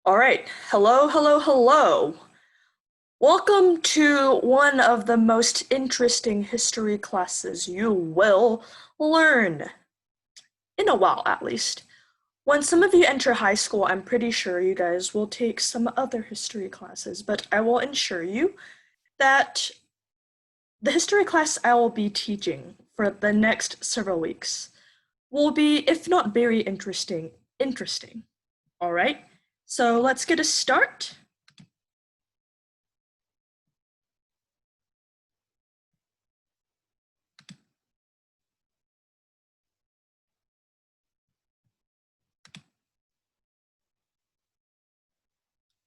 All right. Hello, hello, hello. Welcome to one of the most interesting history classes you will learn, in a while at least. When some of you enter high school, I'm pretty sure you guys will take some other history classes, but I will ensure you that the history class I will be teaching for the next several weeks will be, if not very interesting. All right? So let's get a start.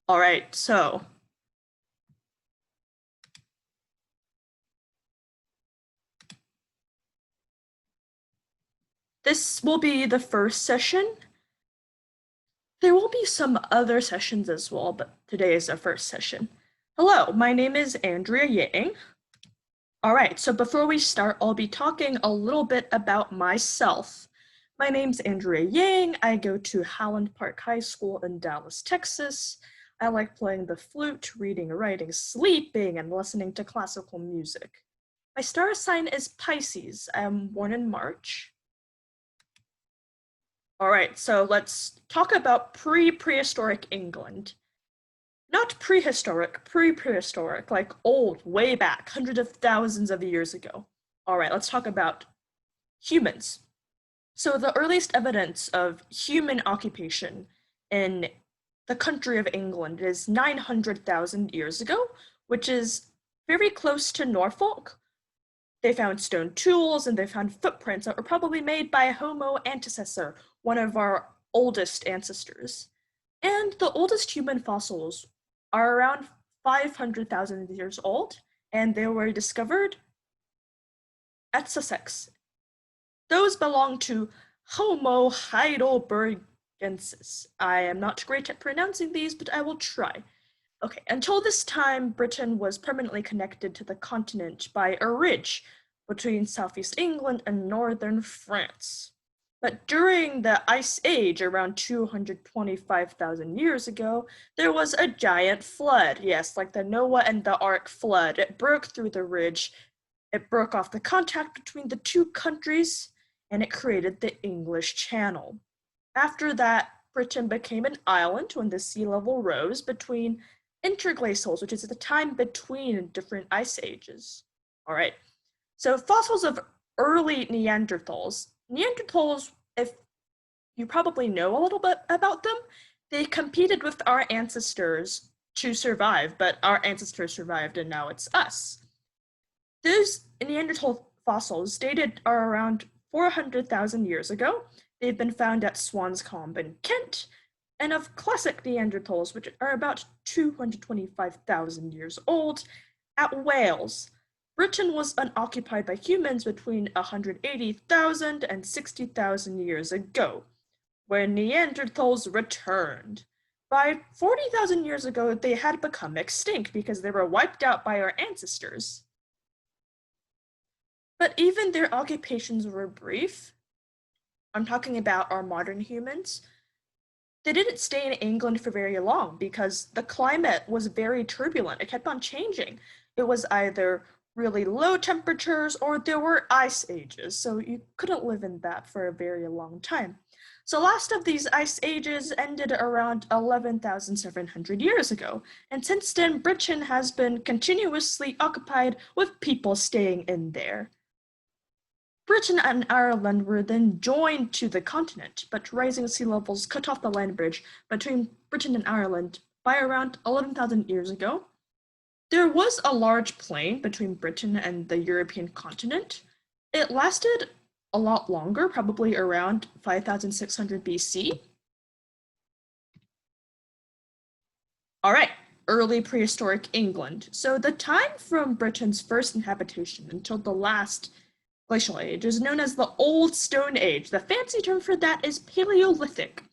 All right, so this will be the first session. There will be some other sessions as well, but today is the first session. Hello, my name is Andrea Yang. All right, so before we start, I'll be talking a little bit about myself. My name's Andrea Yang. I go to Howland Park High School in Dallas, Texas. I like playing the flute, reading, writing, sleeping, and listening to classical music. My star sign is Pisces. I'm born in March. All right, so let's talk about pre-prehistoric England. Not prehistoric, pre-prehistoric, like old, way back, hundreds of thousands of years ago. All right, let's talk about humans. So the earliest evidence of human occupation in the country of England is 900,000 years ago, which is very close to Norfolk. They found stone tools and they found footprints that were probably made by Homo antecessor, one of our oldest ancestors. And the oldest human fossils are around 500,000 years old, and they were discovered at Sussex. Those belong to Homo heidelbergensis. I am not great at pronouncing these, but I will try. Okay, until this time, Britain was permanently connected to the continent by a ridge between southeast England and northern France. But during the Ice Age, around 225,000 years ago, there was a giant flood. Yes, like the Noah and the Ark flood. It broke through the ridge, it broke off the contact between the two countries, and it created the English Channel. After that, Britain became an island when the sea level rose between interglacials, which is the time between different ice ages. All right, so fossils of early Neanderthals. Neanderthals, if you probably know a little bit about them, they competed with our ancestors to survive, but our ancestors survived and now it's us. Those Neanderthal fossils dated are around 400,000 years ago. They've been found at Swanscombe in Kent, and of classic Neanderthals, which are about 225,000 years old, at Wales. Britain was unoccupied by humans between 180,000 and 60,000 years ago, when Neanderthals returned. By 40,000 years ago, they had become extinct because they were wiped out by our ancestors. But even their occupations were brief. I'm talking about our modern humans. They didn't stay in England for very long because the climate was very turbulent. It kept on changing. It was either really low temperatures or there were ice ages, so you couldn't live in that for a very long time. So last of these ice ages ended around 11,700 years ago, and since then Britain has been continuously occupied with people staying in there. Britain and Ireland were then joined to the continent, but rising sea levels cut off the land bridge between Britain and Ireland by around 11,000 years ago. There was a large plain between Britain and the European continent. It lasted a lot longer, probably around 5,600 BC. All right, early prehistoric England. So the time from Britain's first inhabitation until the last glacial age is known as the Old Stone Age. The fancy term for that is Paleolithic.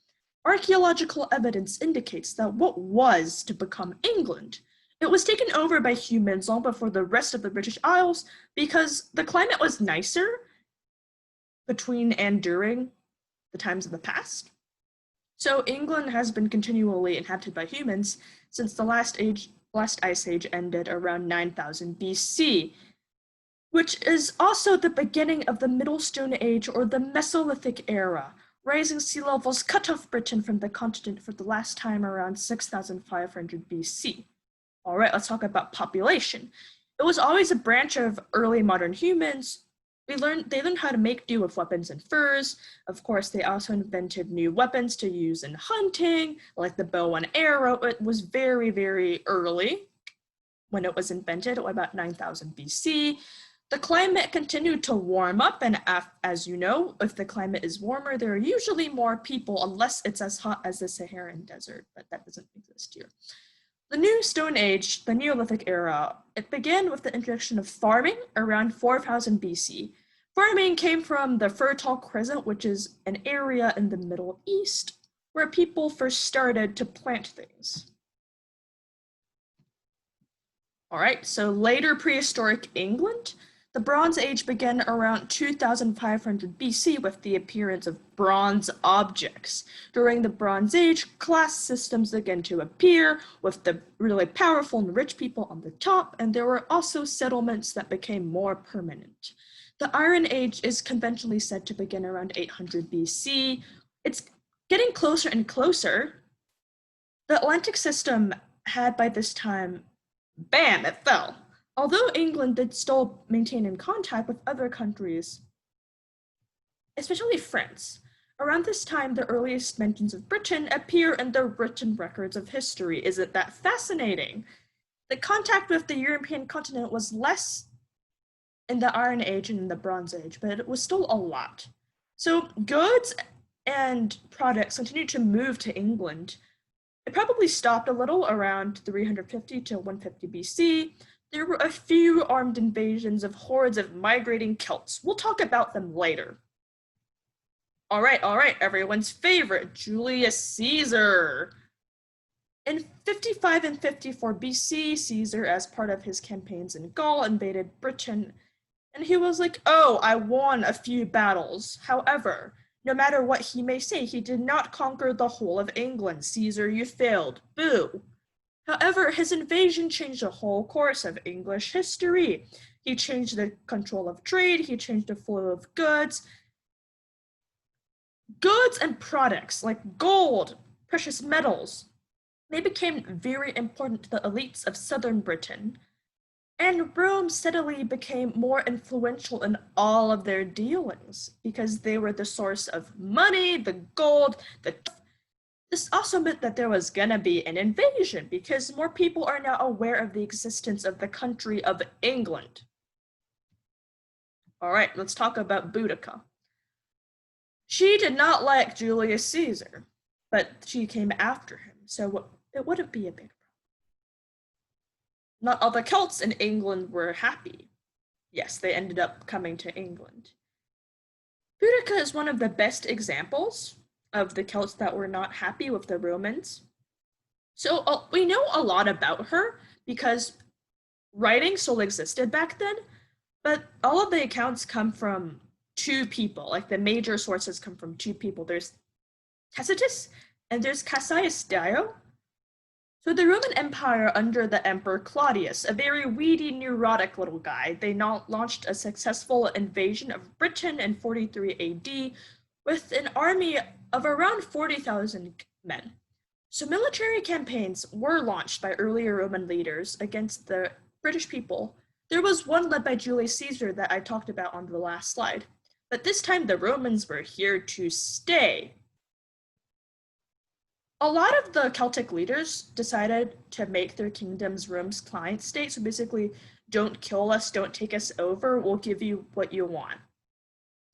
Archaeological evidence indicates that what was to become England. It was taken over by humans long before the rest of the British Isles because the climate was nicer between and during the times of the past. So England has been continually inhabited by humans since the last ice age ended around 9000 BC, which is also the beginning of the Middle Stone Age or the Mesolithic era. Rising sea levels cut off Britain from the continent for the last time around 6500 BC. All right, let's talk about population. It was always a branch of early modern humans. They learned how to make do with weapons and furs. Of course, they also invented new weapons to use in hunting, like the bow and arrow. It was very, very early when it was invented, about 9000 BC. The climate continued to warm up, and as you know, if the climate is warmer, there are usually more people, unless it's as hot as the Saharan desert, but that doesn't exist here. The New Stone Age, the Neolithic era, it began with the introduction of farming around 4000 BC. Farming came from the Fertile Crescent, which is an area in the Middle East where people first started to plant things. All right, so later prehistoric England, the Bronze Age began around 2500 BC with the appearance of bronze objects. During the Bronze Age, class systems began to appear with the really powerful and rich people on the top, and there were also settlements that became more permanent. The Iron Age is conventionally said to begin around 800 BC. It's getting closer and closer. The Atlantic system had by this time, bam, it fell. Although England did still maintain in contact with other countries, especially France. Around this time, the earliest mentions of Britain appear in the written records of history. Isn't that fascinating? The contact with the European continent was less in the Iron Age and in the Bronze Age, but it was still a lot. So goods and products continued to move to England. It probably stopped a little around 350 to 150 BC. There were a few armed invasions of hordes of migrating Celts. We'll talk about them later. All right, everyone's favorite, Julius Caesar. In 55 and 54 BC, Caesar, as part of his campaigns in Gaul, invaded Britain, and he was like, oh, I won a few battles. However, no matter what he may say, he did not conquer the whole of England. Caesar, you failed. Boo. However, his invasion changed the whole course of English history. He changed the control of trade, he changed the flow of goods. Goods and products like gold, precious metals, they became very important to the elites of southern Britain. And Rome steadily became more influential in all of their dealings because they were the source of money, the gold, This also meant that there was gonna be an invasion because more people are now aware of the existence of the country of England. All right, let's talk about Boudicca. She did not like Julius Caesar, but she came after him, so it wouldn't be a big problem. Not all the Celts in England were happy. Yes, they ended up coming to England. Boudicca is one of the best examples of the Celts that were not happy with the Romans. So we know a lot about her because writing still existed back then, but all of the accounts come from two people. Like the major sources come from two people. There's Tacitus and there's Cassius Dio. So the Roman Empire under the Emperor Claudius, a very weedy, neurotic little guy, they launched a successful invasion of Britain in 43 AD with an army of around 40,000 men. So military campaigns were launched by earlier Roman leaders against the British people. There was one led by Julius Caesar that I talked about on the last slide, but this time the Romans were here to stay. A lot of the Celtic leaders decided to make their kingdoms Rome's client state, so basically, don't kill us, don't take us over, we'll give you what you want.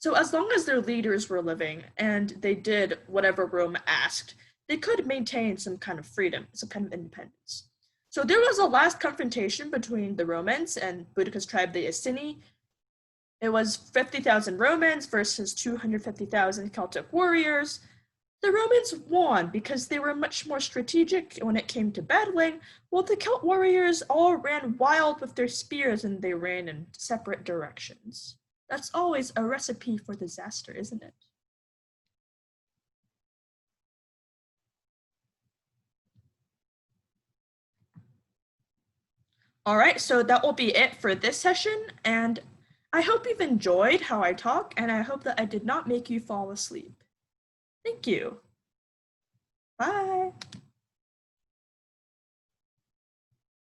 So as long as their leaders were living and they did whatever Rome asked, they could maintain some kind of freedom, some kind of independence. So there was a last confrontation between the Romans and Boudicca's tribe, the Iceni. It was 50,000 Romans versus 250,000 Celtic warriors. The Romans won because they were much more strategic when it came to battling, while the Celt warriors all ran wild with their spears and they ran in separate directions. That's always a recipe for disaster, isn't it? All right, so that will be it for this session, and I hope you've enjoyed how I talk, and I hope that I did not make you fall asleep. Thank you. Bye.